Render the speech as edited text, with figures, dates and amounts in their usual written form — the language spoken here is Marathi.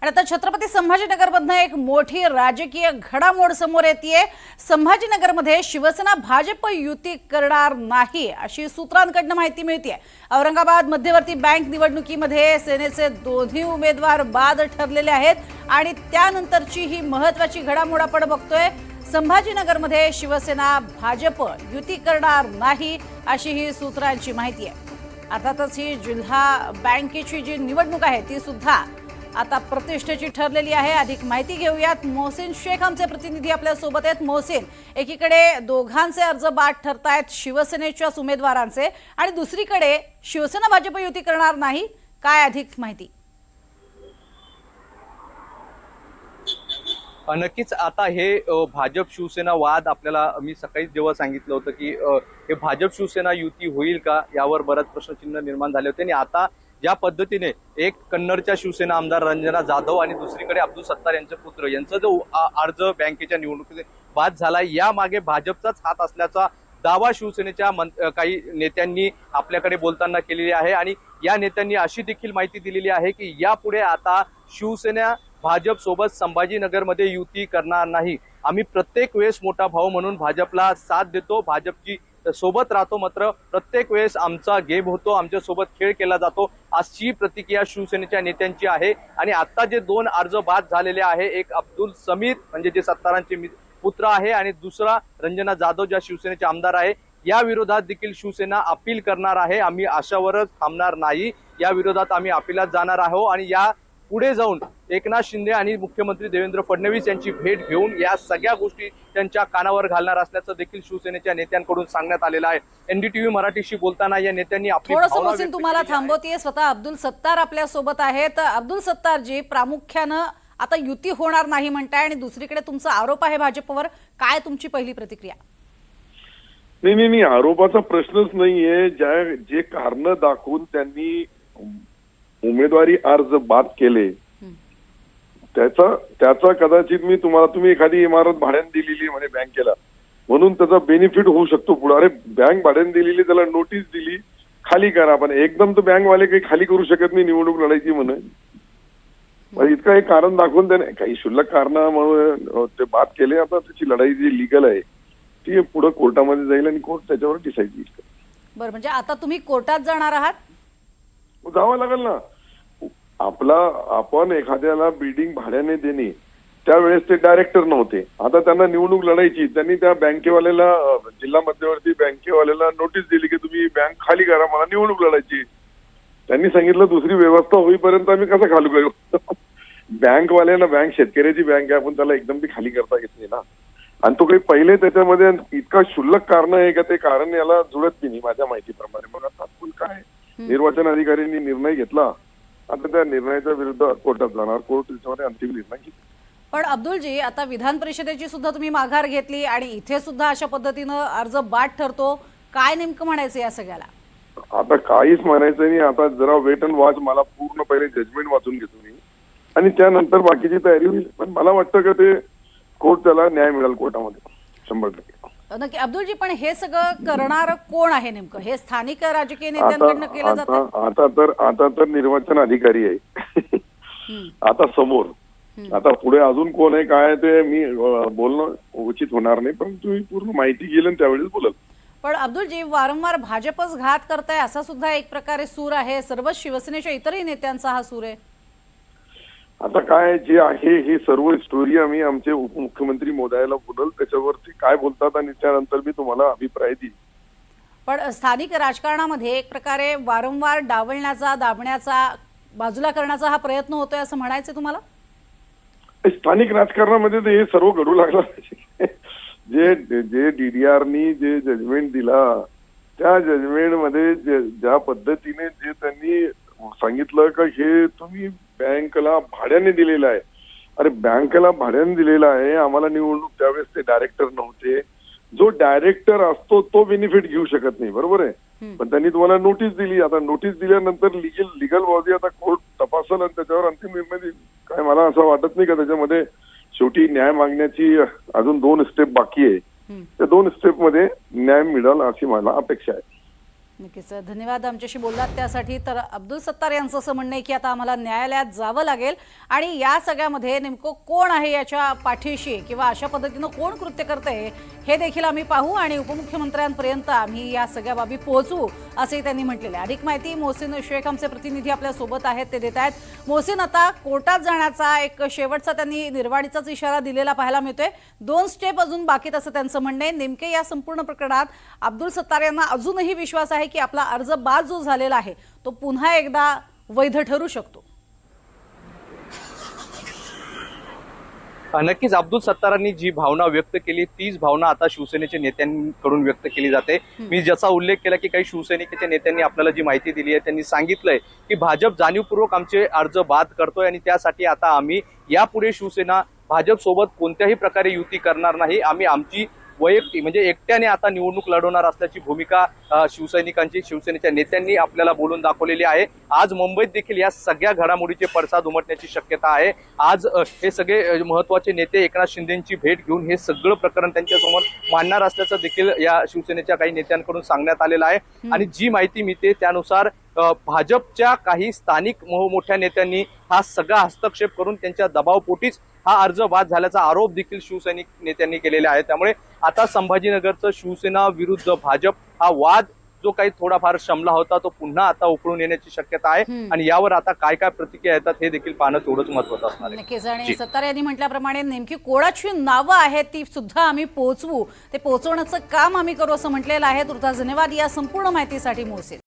आणि आता छत्रपती संभाजीनगरमधनं एक मोठी राजकीय घडामोड समोर येतेय। संभाजीनगरमध्ये शिवसेना भाजप युती करणार नाही अशी सूत्रांकडून माहिती मिळतेय। औरंगाबाद मध्यवर्ती बँक निवडणुकीमध्ये सेनेचे दोन्ही उमेदवार बाद ठरलेले आहेत आणि त्यानंतरची ही महत्त्वाची घडामोड आपण बघतोय। संभाजीनगरमध्ये शिवसेना भाजप युती करणार नाही अशी ही सूत्रांची माहिती आहे। अर्थातच ही जिल्हा बँकेची जी निवडणूक आहे ती सुद्धा आता प्रतिष्ठेची ठरलेली आहे। अधिक माहिती घेऊयात। मोहसिन शेख आमचे प्रतिनिधी आपल्या सोबत आहेत। मोहसिन, एकीकडे दोघांचे अर्ज बाद ठरतायत शिवसेनेच्याच उमेदवारांचे आणि दुसरीकडे शिवसेना भाजप युती करणार नाही, काय अधिक माहिती? नक्कीच आता हे भाजप शिवसेना वाद आपल्याला मी सकाळीच जेव्हा सांगितलं होतं की हे भाजप शिवसेना युती होईल का यावर बरेच प्रश्नचिन्ह निर्माण झाले होते आणि आता ज्या पद्धतीने एक कन्नडच्या शिवसेना आमदार रंजना जाधव आणि दुसरीकडे अब्दुल सत्तार यांचे पुत्र यांचा जो अर्ज बँकेच्या निवडणुकीत बाद झाला यामागे भाजपचाच हात असल्याचा दावा शिवसेनेच्या काही नेत्यांनी आपल्याकडे बोलताना केलेली आहे आणि या नेत्यांनी अशी देखील माहिती दिलेली आहे की यापुढे आता शिवसेना भाजप सोबत संभाजीनगरमध्ये युती करणार नाही। आम्ही प्रत्येक वेळेस मोठा भाऊ म्हणून भाजपला साथ देतो, भाजपची सोबत राहतो, मात्र प्रत्येक वेळेस आमचा गेम होतो, आमच्या सोबत खेळ केला जातो अशी प्रतिक्रिया शिवसेनेच्या नेत्यांची आहे। आणि आता जे दोन अर्ज बाद झालेले आहे, एक अब्दुल समीर म्हणजे जे सत्तारांचे पुत्र आहे आणि दुसरा रंजना जाधव ज्या शिवसेनेचे आमदार आहे, या विरोधात देखील शिवसेना अपील करणार आहे। आम्ही अशावरच थांबणार नाही, या विरोधात आम्ही अपीलात जाणार आहोत आणि या पुढे जाऊन एकनाथ शिंदे आणि मुख्यमंत्री देवेंद्र फडणवीस यांची भेट घेऊन या सगळ्या गोष्टी त्यांच्या कानावर घालणार असल्याचं देखील शिवसेनेच्या नेत्यांकडून सांगण्यात आलेलं आहे। एनडीटीव्ही मराठीशी बोलताना या नेत्यांनी आपली थोडंसं तुम्हाला थांबवतीये, स्वतः अब्दुल सत्तार आपल्या सोबत आहेत। अब्दुल सत्तार जी, प्रामुख्यानं आता युती होणार नाही म्हणताय आणि दुसरीकडे तुमचा आरोप आहे भाजपवर, काय तुमची पहिली प्रतिक्रिया? नाही, आरोपाचा प्रश्नच नाहीये। जे कारण दाखवून त्यांनी उमेदवारी अर्ज बाद केले त्याचा कदाचित तुम्ही एखादी इमारत भाड्याने दिलेली म्हणे बँकेला म्हणून त्याचा बेनिफिट होऊ शकतो पुढे। अरे बँक भाड्याने दिलेली, त्याला नोटीस दिली खाली करा, पण एकदम तर बँकवाले काही खाली करू शकत नाही निवडणूक लढायची म्हणे। इतकं एक कारण दाखवून त्याने काही क्षुल्लक कारणामुळे ते बाद केले। आता त्याची लढाई जी लिगल आहे ती पुढे कोर्टामध्ये जाईल आणि कोर्ट त्याच्यावर डिसाईड येईल। बरं, म्हणजे आता तुम्ही कोर्टात जाणार आहात? जावं लागेल ना। आपण एखाद्याला बिल्डिंग भाड्याने देणे त्यावेळेस ते डायरेक्टर नव्हते, आता त्यांना निवडणूक लढायची, त्यांनी त्या बँकेवाल्याला जिल्हा मध्यवर्ती बँकेवाल्याला नोटीस दिली की तुम्ही बँक खाली करा, मला निवडणूक लढायची। त्यांनी सांगितलं दुसरी व्यवस्था होईपर्यंत आम्ही कसं खाली करू? बँकवाल्याला, बँक शेतकऱ्याची बँक आहे, आपण त्याला एकदम ती खाली करता येत नाही ना। आणि तो काही पहिले त्याच्यामध्ये इतका क्षुल्लक कारण आहे का ते कारण याला जुळत नाही माझ्या माहितीप्रमाणे। मग आता काय निर्वाचन अधिकाऱ्यांनी निर्णय घेतला, आता त्या निर्णयाच्या विरुद्ध कोर्टात जाणार, कोर्ट त्याच्यावर अंतिम निर्णय घेईल। पण अब्दुलजी, आता विधान परिषदेची सुद्धा तुम्ही माघार घेतली आणि इथे सुद्धा अशा पद्धतीनं अर्ज बाद ठरतो, काय नेमकं म्हणायचं या सगळ्याला? आता काहीच म्हणायचं नाही, आता जरा वेट अँड वॉच। मला पूर्ण पहिले जजमेंट वाचून घेतो मी आणि त्यानंतर बाकीची तयारी होईल। पण मला वाटतं की ते कोर्ट त्याला न्याय मिळेल कोर्टामध्ये 100%। नक्की अब्दुलजी, पण हे सगळं करणार कोण आहे नेमकं? हे स्थानिक राजकीय नेत्यांकडून केलं जातं? आता तर निर्वाचन अधिकारी आहे आता समोर। आता पुढे अजून कोण आहे काय ते मी बोलणं उचित होणार नाही, पण तुम्ही पूर्ण माहिती घेईल आणि त्यावेळेस बोलाल। पण अब्दुलजी, वारंवार भाजपच घात करताय असा सुद्धा एक प्रकारे सूर आहे, सर्वच शिवसेनेच्या इतरही नेत्यांचा हा सूर आहे। आता काय जे आहे ही सर्व स्टोरी आम्ही आमचे उपमुख्यमंत्री महोदयाला बोलल, त्याच्यावरती काय बोलतात आणि त्यानंतर मी तुम्हाला अभिप्राय देईल। पण स्थानिक राजकारणामध्ये एक प्रकारे वारंवार डावलण्याचा, दाबण्याचा, बाजूला करण्याचा हा प्रयत्न होतोय असं म्हणायचं तुम्हाला? स्थानिक राजकारणामध्ये हे सर्व घडू लागलं। जे डीडीआरनी जे जजमेंट दिला त्या जजमेंटमध्ये ज्या पद्धतीने जे त्यांनी सांगितलं का हे तुम्ही बँकेला भाड्याने दिलेलं आहे। अरे बँकेला भाड्याने दिलेलं आहे, आम्हाला निवडणूक त्यावेळेस ते डायरेक्टर नव्हते। जो डायरेक्टर असतो तो बेनिफिट घेऊ शकत नाही, बरोबर आहे, पण त्यांनी तुम्हाला नोटीस दिली। आता नोटीस दिल्यानंतर लिगल बाजू आता कोर्ट तपासल आणि त्याच्यावर अंतिम निर्णय देईल। काय मला असं वाटत नाही का त्याच्यामध्ये शेवटी न्याय मागण्याची अजून 2 स्टेप बाकी आहे, त्या 2 स्टेप मध्ये न्याय मिळेल अशी मला अपेक्षा आहे। नक्कीच धन्यवाद आमच्याशी बोललात त्यासाठी. तर अब्दुल सत्तार यांचं असं म्हणणं आहे की आता आम्हाला न्यायालयात जावं लागेल आणि या सगळ्यामध्ये नेमकं कोण आहे याच्या पाठीशी किंवा अशा पद्धतीनं कोण कृत्य करतंय हे देखील आम्ही पाहू आणि उपमुख्यमंत्र्यांपर्यंत आम्ही या सगळ्या बाबी पोहोचवू असंही त्यांनी म्हटलेलं आहे. अधिक माहिती मोहसिन शेख आमचे प्रतिनिधी आपल्या सोबत आहेत, ते देत आहेत. मोहसिन, आता कोर्टात जाण्याचा एक शेवटचा त्यांनी निर्वाणीचाच इशारा दिलेला पाहायला मिळतोय. 2 स्टेप अजून बाकीत असं त्यांचं म्हणणं आहे. नेमके या संपूर्ण प्रकरणात अब्दुल सत्तार यांना अजूनही विश्वास आहे की आपला अर्ज बाद जो झालेला आहे तो पुन्हा एकदा वैध ठरू शकतो? नक्कीच अब्दुल सत्तारांनी जी भावना व्यक्त केली तीच भावना आता शिवसेनेच्या नेत्यांकडून व्यक्त केली जाते. मी ज्याचा उल्लेख केला की काही शिवसैनिकांच्या नेत्यांनी आपल्याला जी माहिती दिली आहे त्यांनी सांगितलंय की भाजप जाणीवपूर्वक आमचे अर्ज बाद करतोय आणि त्यासाठी आता आम्ही यापुढे शिवसेना भाजप सोबत कोणत्याही प्रकारे युती करणार नाही. आम्ही आमची वैयक्तिक म्हणजे एकट्याने आता निवडणूक लढवणार असल्याची भूमिका शिवसैनिकांची शिवसेनेच्या नेत्यांनी आपल्याला बोलून दाखवलेली आहे. आज मुंबईत देखील या सगळ्या घडामोडीचे पडसाद उमटण्याची शक्यता आहे. आज हे सगळे महत्वाचे नेते एकनाथ शिंदेची भेट घेऊन हे सगळं प्रकरण त्यांच्यासमोर मांडणार असल्याचं देखील या शिवसेनेच्या काही नेत्यांकडून सांगण्यात आलेलं आहे. आणि जी माहिती मिळते त्यानुसार भाजपच्या काही स्थानिक मोठ्या नेत्यांनी हा सगळा हस्तक्षेप करून त्यांच्या दबावपोटीच हा अर्ज बाद झाल्याचा आरोप देखील शिवसैनिक नेत्यांनी केलेला आहे. त्यामुळे आता संभाजीनगरचं शिवसेना विरुद्ध भाजप हा वाद जो काही थोडाफार शमला होता तो पुन्हा आता उकळून येण्याची शक्यता आहे आणि यावर आता काय काय प्रतिक्रिया येतात हे देखील पाहणं तेवढंच महत्त्वाचं असणार आहे. नक्कीच. आणि सत्तार यांनी म्हटल्याप्रमाणे नेमकी कोणाची नावं आहेत ती सुद्धा आम्ही पोहोचवू, ते पोहोचवण्याचं काम आम्ही करू असं म्हटलेलं आहे. तुर्तास धन्यवाद या संपूर्ण माहितीसाठी मोहसिन.